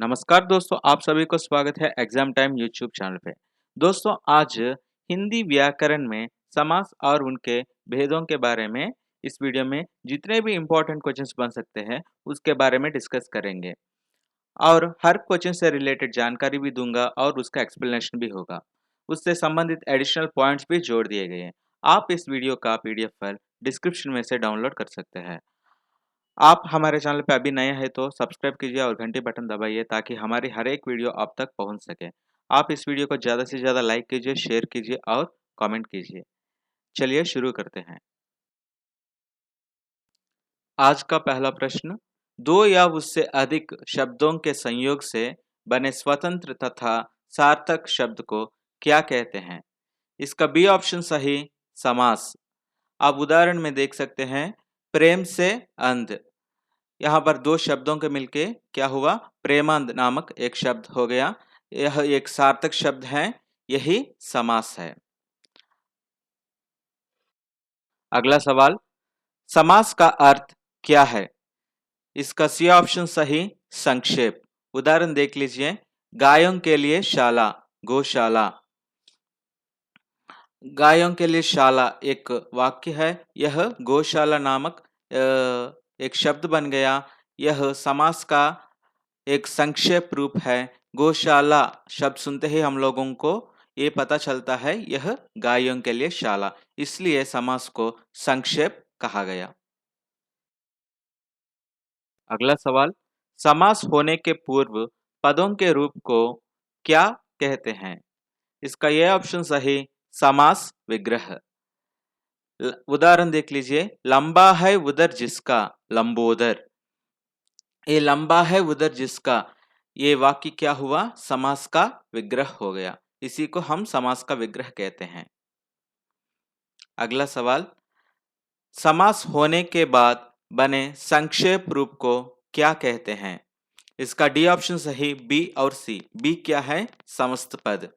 नमस्कार दोस्तों, आप सभी को स्वागत है एग्जाम टाइम यूट्यूब चैनल पे। दोस्तों, आज हिंदी व्याकरण में समास और उनके भेदों के बारे में इस वीडियो में जितने भी इम्पोर्टेंट क्वेश्चंस बन सकते हैं उसके बारे में डिस्कस करेंगे और हर क्वेश्चन से रिलेटेड जानकारी भी दूंगा और उसका एक्सप्लेनेशन भी होगा। उससे संबंधित एडिशनल पॉइंट्स भी जोड़ दिए गए हैं। आप इस वीडियो का पीडीएफ फाइल डिस्क्रिप्शन में से डाउनलोड कर सकते हैं। आप हमारे चैनल पे अभी नए हैं तो सब्सक्राइब कीजिए और घंटी बटन दबाइए ताकि हमारी हर एक वीडियो आप तक पहुंच सके। आप इस वीडियो को ज़्यादा से ज़्यादा लाइक कीजिए, शेयर कीजिए और कमेंट कीजिए। चलिए शुरू करते हैं। आज का पहला प्रश्न, दो या उससे अधिक शब्दों के संयोग से बने स्वतंत्र तथा सार्थक शब्द को क्या कहते हैं? इसका बी ऑप्शन सही, समास। आप उदाहरण में देख सकते हैं, प्रेम से अंध। यहाँ पर दो शब्दों के मिलके क्या हुआ, प्रेमांध नामक एक शब्द हो गया। यह एक सार्थक शब्द है, यही समास है। अगला सवाल, समास का अर्थ क्या है? इसका सी ऑप्शन सही, संक्षेप। उदाहरण देख लीजिए, गायों के लिए शाला, गौशाला। गायों के लिए शाला एक वाक्य है, यह गौशाला नामक एक शब्द बन गया। यह समास का एक संक्षेप रूप है। गौशाला शब्द सुनते ही हम लोगों को ये पता चलता है यह गायों के लिए शाला, इसलिए समास को संक्षेप कहा गया। अगला सवाल, समास होने के पूर्व पदों के रूप को क्या कहते हैं? इसका यह ऑप्शन सही, समास विग्रह। उदाहरण देख लीजिए, लंबा है उदर जिसका, लंबोदर। ये लंबा है उधर जिसका, ये वाक्य क्या हुआ, समास का विग्रह हो गया। इसी को हम समास का विग्रह कहते हैं। अगला सवाल, समास होने के बाद बने संक्षेप रूप को क्या कहते हैं? इसका डी ऑप्शन सही, बी और सी। बी क्या है, समस्त पद।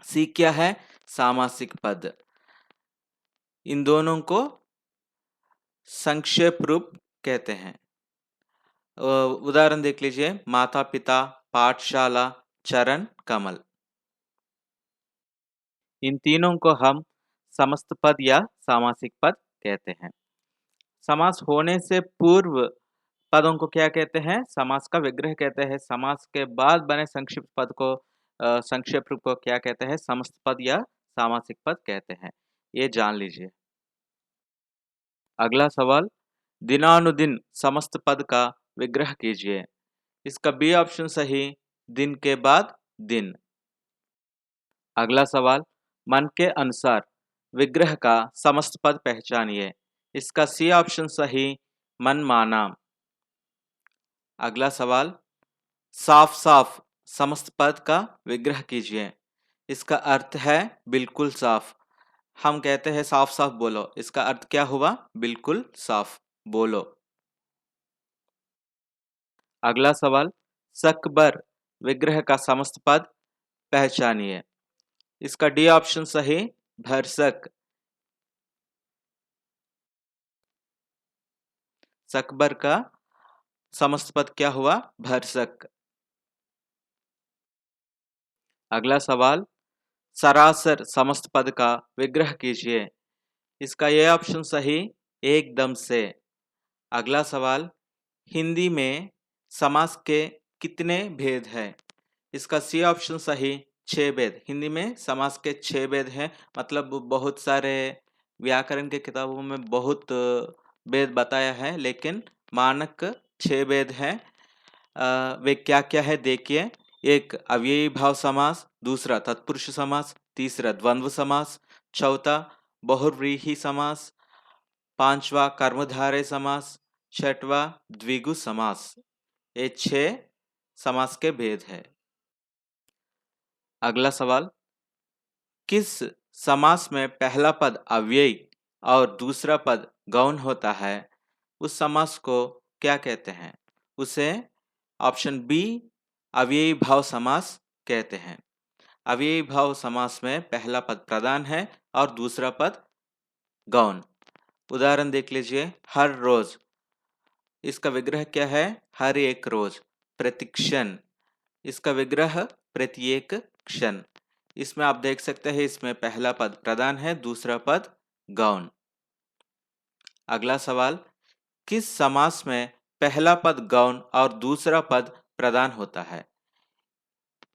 सी क्या है, सामासिक पद। इन दोनों को संक्षेप रूप कहते हैं। उदाहरण देख लीजिए, माता पिता, पाठशाला, चरण कमल। इन तीनों को हम समस्त पद या सामासिक पद कहते हैं। समास होने से पूर्व पदों को क्या कहते हैं? समास का विग्रह कहते हैं। समास के बाद बने संक्षिप्त पद को संक्षेप रूप को क्या कहते हैं? समस्त पद या सामासिक पद कहते हैं। ये जान लीजिए। अगला सवाल, दिनानुदिन समस्त पद का विग्रह कीजिए। इसका बी ऑप्शन सही, दिन के बाद दिन। अगला सवाल, मन के अनुसार विग्रह का समस्त पद पहचानिए। इसका सी ऑप्शन सही, मन माना। अगला सवाल, साफ साफ समस्त पद का विग्रह कीजिए। इसका अर्थ है बिल्कुल साफ। हम कहते हैं साफ साफ बोलो, इसका अर्थ क्या हुआ, बिल्कुल साफ बोलो। अगला सवाल, सकबर विग्रह का समस्त पद पहचानिए। इसका डी ऑप्शन सही, भरसक। सकबर का समस्त पद क्या हुआ, भरसक। अगला सवाल, सरासर समस्त पद का विग्रह कीजिए। इसका यह ऑप्शन सही, एकदम से। अगला सवाल, हिंदी में समास के कितने भेद हैं? इसका सी ऑप्शन सही, 6 भेद। हिंदी में समास के 6 भेद हैं। मतलब बहुत सारे व्याकरण के किताबों में बहुत भेद बताया है, लेकिन मानक 6 भेद हैं। वे क्या-क्या है देखिए। एक अव्ययी भाव समास, दूसरा तत्पुरुष समास, तीसरा द्वंद्व समास, चौथा बहुव्रीहि समास, पांचवा कर्मधारय समास, छठवा द्विगु समास। ये 6 समास के भेद है। अगला सवाल, किस समास में पहला पद अव्ययी और दूसरा पद गौण होता है, उस समास को क्या कहते हैं? उसे ऑप्शन बी अव्ययी भाव समास कहते हैं। अव्ययी भाव समास में पहला पद प्रधान है और दूसरा पद गौण। उदाहरण देख लीजिए, हर रोज। इसका विग्रह क्या है, हर एक रोज। प्रतिक्षण, इसका विग्रह प्रत्येक क्षण। इसमें आप देख सकते हैं, इसमें पहला पद प्रधान है, दूसरा पद गौण। अगला सवाल, किस समास में पहला पद गौण और दूसरा पद प्रधान होता है?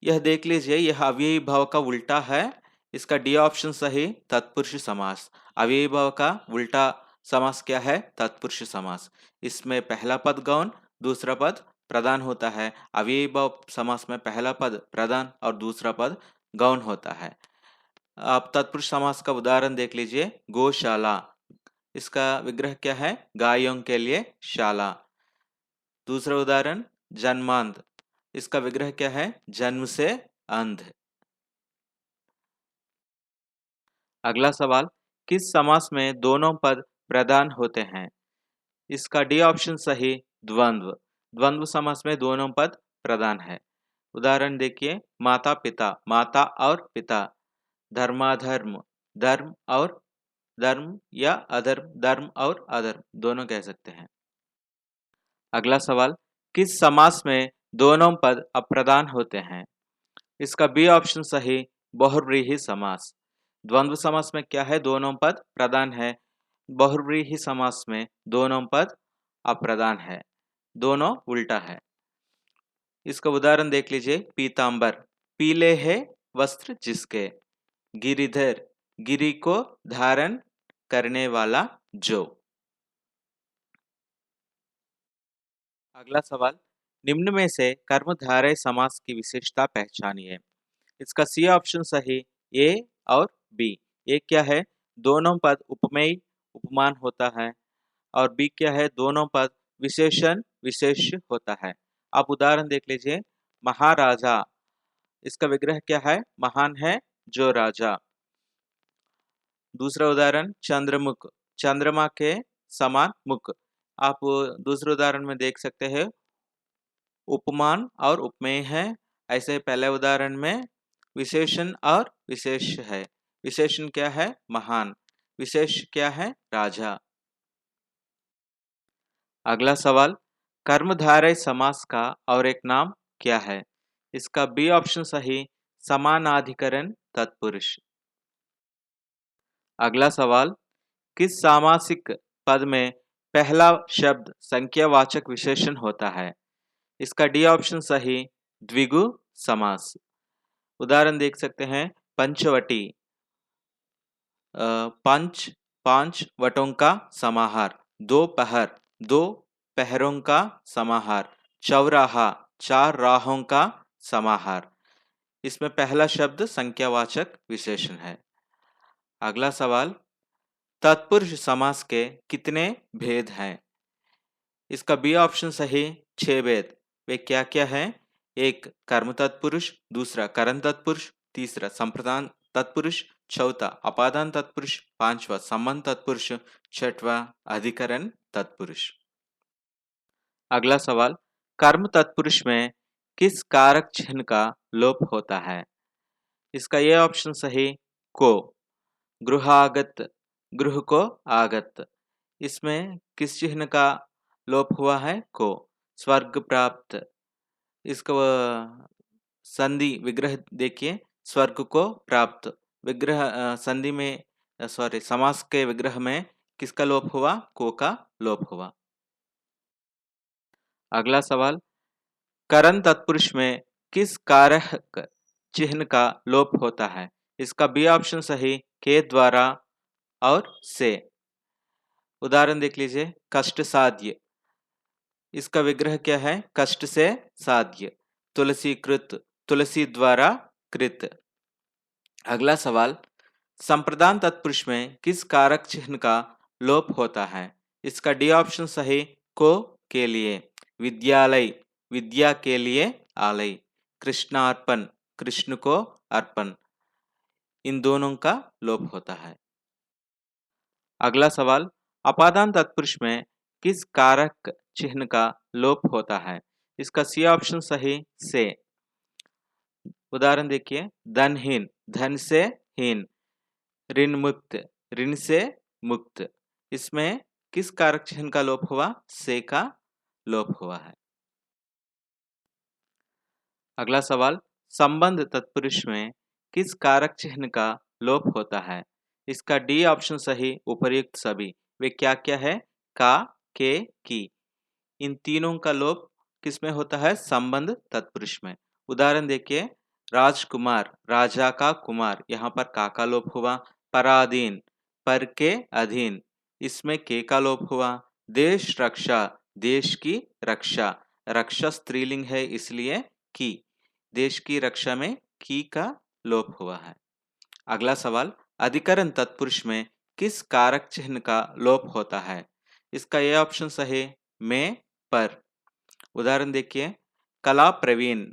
यह देख लीजिए, यह अव्ययी भाव का उल्टा है। इसका डी ऑप्शन सही, तत्पुरुष समास। अव्ययी भाव का उल्टा समास क्या है? तत्पुरुष समास। इसमें पहला पद गौण, दूसरा पद प्रधान होता है। अव्ययी भाव समास में पहला पद प्रधान और दूसरा पद गौण होता है। आप तत्पुरुष समास का उदाहरण देख लीजिए, गौशाला। इसका विग्रह क्या है? गायों के लिए शाला। दूसरा उदाहरण जन्मांध। इसका विग्रह क्या है? जन्म से अंध। अगला सवाल, किस समास में दोनों पद प्रधान होते हैं? इसका डी ऑप्शन सही, द्वंद्व। द्वंद्व समास में दोनों पद प्रधान है। उदाहरण देखिए, माता पिता, माता और पिता। धर्माधर्म, धर्म और धर्म या अधर्म, धर्म और अधर्म दोनों कह सकते हैं। अगला सवाल, किस समास में दोनों पद अप्रधान होते हैं? इसका बी ऑप्शन सही, बहुव्रीहि समास। द्वंद्व समास में क्या है? दोनों पद प्रधान है। बहुव्रीहि समास में दोनों पद अप्रधान है। दोनों उल्टा है। इसका उदाहरण देख लीजिए, पीतांबर, पीले है वस्त्र जिसके। गिरिधर, गिरि को धारण करने वाला जो। अगला सवाल, निम्न में से कर्मधारय समास की विशेषता पहचानिए। इसका सी ऑप्शन सही, ए और बी। ए क्या है? दोनों पद उपमेय उपमान होता है। और बी क्या है? दोनों पद विशेषण विशेष होता है। आप उदाहरण देख लीजिए, महाराजा। इसका विग्रह क्या है? महान है जो राजा। दूसरा उदाहरण चंद्रमुख, चंद्रमा के समान मुख। आप दूसरे उदाहरण में देख सकते हैं, उपमान और उपमेय है। ऐसे पहले उदाहरण में विशेषण और विशेष है। विशेषण क्या है? महान। विशेष क्या है? राजा। अगला सवाल, कर्मधारय समास का और एक नाम क्या है? इसका बी ऑप्शन सही, समानाधिकरण तत्पुरुष। अगला सवाल, किस सामासिक पद में पहला शब्द संख्यावाचक विशेषण होता है? इसका डी ऑप्शन सही, द्विगु समास। उदाहरण देख सकते हैं, पंचवटी। पंच, पांच वटों का समाहार। दोपहर, दो पहरों का समाहार। चौराहा, चार राहों का समाहार। इसमें पहला शब्द संख्यावाचक विशेषण है। अगला सवाल, तत्पुरुष समास के कितने भेद हैं? इसका बी ऑप्शन सही, 6 भेद। वे क्या क्या है? एक कर्म तत्पुरुष, दूसरा करण तत्पुरुष, तीसरा संप्रदान तत्पुरुष, चौथा अपादान तत्पुरुष, पांचवा संबंध तत्पुरुष, छठवा अधिकरण तत्पुरुष। अगला सवाल, कर्म तत्पुरुष में किस कारक चिन्ह का लोप होता है? इसका ये ऑप्शन सही, को। गृहागत, गृह को आगत। इसमें किस चिन्ह का लोप हुआ है? को। स्वर्ग प्राप्त, इसका संधि विग्रह देखिए, स्वर्ग को प्राप्त। विग्रह संधि में सॉरी समास के विग्रह में किसका लोप हुआ? को का लोप हुआ। अगला सवाल, करण तत्पुरुष में किस कारक चिन्ह का लोप होता है? इसका बी ऑप्शन सही, के द्वारा और से। उदाहरण देख लीजिए, कष्ट साध्य। इसका विग्रह क्या है? कष्ट से साध्य। तुलसी कृत, तुलसी द्वारा कृत। अगला सवाल, संप्रदान तत्पुरुष में किस कारक चिन्ह का लोप होता है? इसका डी ऑप्शन सही, को के लिए। विद्यालय, विद्या के लिए आलय। कृष्णार्पण, कृष्ण को अर्पण। इन दोनों का लोप होता है। अगला सवाल, अपादान तत्पुरुष में किस कारक चिन्ह का लोप होता है? इसका सी ऑप्शन सही, से। उदाहरण देखिए, धनहीन, धन से हीन। ऋण मुक्त, ऋण से मुक्त। इसमें किस कारक चिन्ह का लोप हुआ? से का लोप हुआ है। अगला सवाल, संबंध तत्पुरुष में किस कारक चिन्ह का लोप होता है? इसका डी ऑप्शन सही, उपर्युक्त सभी। वे क्या क्या है? का, के, की। इन तीनों का लोप किसमें होता है? संबंध तत्पुरुष में। उदाहरण देखिए, राजकुमार, राजा का कुमार, यहाँ पर का लोप हुआ। पराधीन, पर के अधीन, इसमें के का लोप हुआ। देश रक्षा, देश की रक्षा, रक्षा स्त्रीलिंग है इसलिए की। देश की रक्षा में की का लोप हुआ है। अगला सवाल, अधिकरण तत्पुरुष में किस कारक चिन्ह का लोप होता है? इसका ये ऑप्शन सही, में, पर। उदाहरण देखिए, कला प्रवीण,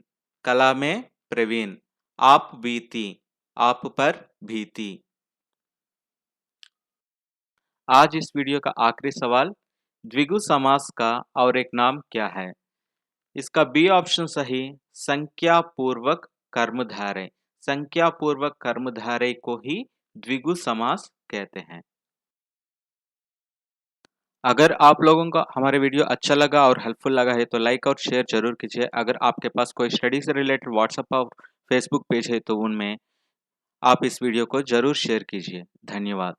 कला में प्रवीण। आप बीती, आप पर भीति। आज इस वीडियो का आखिरी सवाल, द्विगु समास का और एक नाम क्या है? इसका बी ऑप्शन सही, संज्ञा पूर्वक कर्मधारय। संज्ञा पूर्वक कर्मधारय को ही द्विगु समास कहते हैं। अगर आप लोगों को हमारे वीडियो अच्छा लगा और हेल्पफुल लगा है तो लाइक और शेयर जरूर कीजिए। अगर आपके पास कोई स्टडी से रिलेटेड व्हाट्सएप और फेसबुक पेज है तो उनमें आप इस वीडियो को जरूर शेयर कीजिए। धन्यवाद।